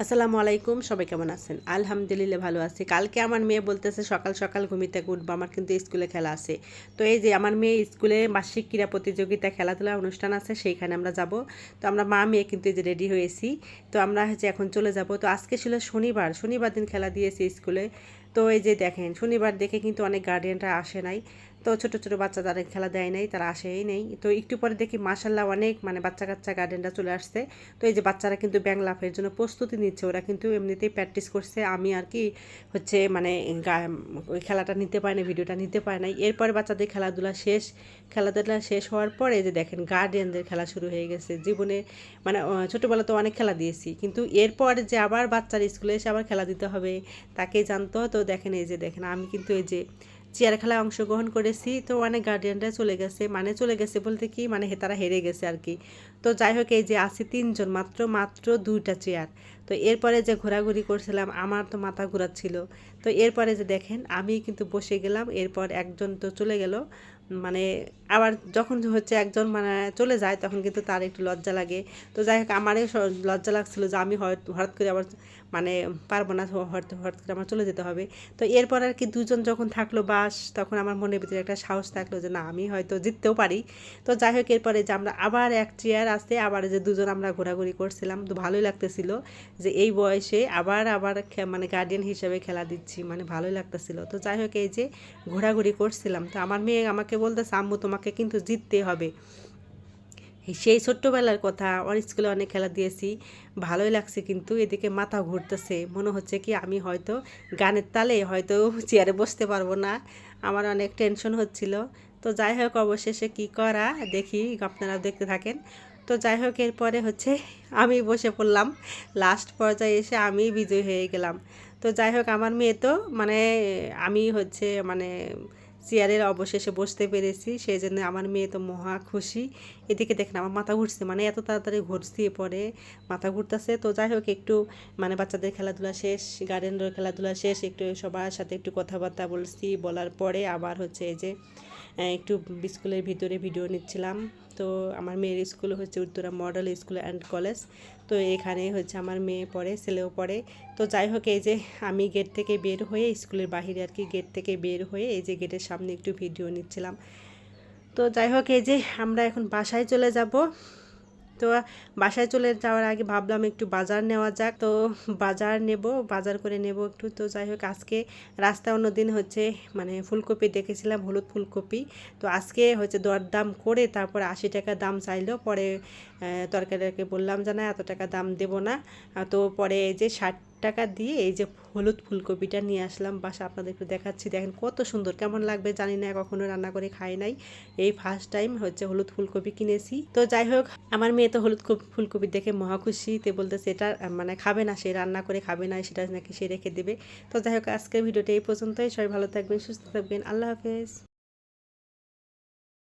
আসসালামু আলাইকুম, সবাই কেমন আছেন? আলহামদুলিল্লাহ ভালো আছি। কালকে আমার মেয়ে বলতেছে সকাল সকাল ঘুম থেকে উঠবো, আমার কিন্তু স্কুলে খেলা আছে। তো এই যে আমার মেয়ে স্কুলে বার্ষিক ক্রীড়া প্রতিযোগিতা খেলাধুলা অনুষ্ঠান আছে, সেইখানে আমরা যাব। তো আমরা মা মেয়ে কিন্তু এই যে রেডি হয়েছি। তো আমরা হচ্ছে এখন চলে যাব। তো আজকে ছিল শনিবার, শনিবার দিন খেলা দিয়েছি স্কুলে। তো এই যে দেখেন, শনিবার দেখে কিন্তু অনেক গার্ডিয়ানরা আসে নাই। তো ছোট ছোট বাচ্চা যারা খেলা দেয় নাই তারা আসেই নেই। তো একটু পরে দেখি মাশাল্লাহ অনেক বাচ্চা কাচ্চা গার্ডেনরা চলে আসছে। তো এই যে বাচ্চারা কিন্তু ব্যাং লাফের জন্য প্রস্তুতি নিচ্ছে, ওরা কিন্তু এমনিতেই প্র্যাকটিস করছে। আমি আর কি হচ্ছে ওই খেলাটা নিতে পারি না, ভিডিওটা নিতে পারি নাই। এরপরে বাচ্চাদের খেলাধুলা শেষ হওয়ার পরে এই যে দেখেন গার্ডিয়ানদের খেলা শুরু হয়ে গেছে। জীবনে ছোটোবেলা তো অনেক খেলা দিয়েছি, কিন্তু এরপর যে আবার বাচ্চার স্কুলে এসে আবার খেলা দিতে হবে তাকেই জানতো। তো দেখেন এই যে দেখেন আমি কিন্তু এই যে চেয়ার খেলায় অংশগ্রহণ করেছি। তো অনেক গার্ডিয়ানরা চলে গেছে বলতে কি তারা হেরে গেছে আর কি। তো যাই হোক, এই যে আছি তিনজন, মাত্র দুইটা চেয়ার। তো এরপরে যে ঘোরাঘুরি করছিলাম আমার তো মাথা ঘোরাচ্ছিল। তো এরপরে যে দেখেন আমি কিন্তু বসে গেলাম, এরপর একজন তো চলে গেল। মানে আবার যখন হচ্ছে একজন চলে যায় তখন কিন্তু তার একটু লজ্জা লাগে। তো যাই হোক, আমারও লজ্জা লাগছিল যে আমি হঠাৎ করে আবার মানে পারবো না, হঠাৎ হঠাৎ করে আমার চলে যেতে হবে। তো এরপর আর কি দুজন যখন থাকলো বাস, তখন আমার মনের ভিতরে একটা সাহস থাকলো যে না, আমি হয়তো জিততেও পারি। তো যাই হোক, এরপরে যে আমরা আবার এক চেয়ার আসতে আবার যে দুজন আমরা ঘোরাঘুরি করছিলাম, তো ভালোই লাগতেছিল যে এই বয়সে আবার আবার গার্ডিয়ান হিসেবে খেলা দিচ্ছি, ভালোই লাগতেছিল। তো যাই হোক, এই যে ঘোরাঘুরি করছিলাম, তো আমার মেয়ে আমাকে বলতেছে আম্মু তোমাকে কিন্তু জিততে হবে। সেই ছোট্টবেলার কথা, ওর স্কুলে অনেক খেলা দিয়েছি, ভালোই লাগছে। কিন্তু এদিকে মাথা ঘুরতেছে, মনে হচ্ছে কি আমি হয়তো গানের তালে হয়তো চেয়ারে বসতে পারবো না, আমার অনেক টেনশন হচ্ছিল। তো যাই হোক, অবশেষে কি করা দেখি, আপনারা দেখতে থাকেন। তো যাই হোক, এরপরে হচ্ছে আমি বসে পড়লাম, লাস্ট পর্যায়ে এসে আমি বিজয়ী হয়ে গেলাম। তো যাই হোক, আমার মেয়ে তো আমি হচ্ছে চেয়ারের অবশেষে বসতে পেরেছি, সেই জন্য আমার মেয়ে তো মহা খুশি। এদিকে দেখেন আমার মাথা ঘুরছে, এত তাড়াতাড়ি ঘুরছি, পরে মাথা ঘুরতেছে। তো যাই হোক, একটু বাচ্চাদের খেলাধুলা শেষ, গার্ডেনদের খেলাধুলা শেষ, একটু সবার সাথে একটু কথাবার্তা বলছি, বলার পরে আবার হচ্ছে এই যে একটু স্কুলের ভিতরে ভিডিও নিচ্ছিলাম। তো আমার মেয়ের স্কুল হচ্ছে Uttara model school and college. তো এখানে হচ্ছে আমার মেয়ে পড়ে, ছেলেও পড়ে। তো যাই হোক, এই যে আমি গেট থেকে বের হয়ে, স্কুলের বাহিরে আর কি গেট থেকে বের হয়ে এই যে গেটের সামনে একটু ভিডিও নিচ্ছিলাম। তো যাই হোক, এই যে আমরা এখন বাসায় চলে যাব। তো বাসায় চলে যাওয়ার আগে ভাবলাম একটু বাজার নেওয়া যাক। তো বাজার করে নেব একটু। তো যাই হোক, আজকে রাস্তায় অন্যদিন হচ্ছে ফুলকপি দেখেছিলাম, হলুদ ফুলকপি। তো আজকে হচ্ছে দরদাম করে তারপরে 80 টাকা দাম চাইলো। পরে তরকারিকে বললাম যে না, এত টাকা দাম দেব না। তো পরে এই যে 60 টাকা দিয়ে এই যে হলুদ ফুলকপিটা নিয়ে আসলাম বাসা, আপনাদের একটু দেখাচ্ছি। দেখেন কত সুন্দর, কেমন লাগবে জানি না, কখনো রান্না করে খাই নাই, এই ফার্স্ট টাইম হচ্ছে হলুদ ফুলকপি কিনেছি। তো যাই হোক, আমার মেয়ে তো হলুদ ফুলকপি দেখে মহা খুশি, তে বলতেছে এটা খাবে না, সে রান্না করে খাবে না, সেটা নাকি সে রেখে দেবে। তো যাই হোক, আজকের ভিডিওটা এই পর্যন্তই। সবাই ভালো থাকবেন, সুস্থ থাকবেন, আল্লাহ হাফেজ।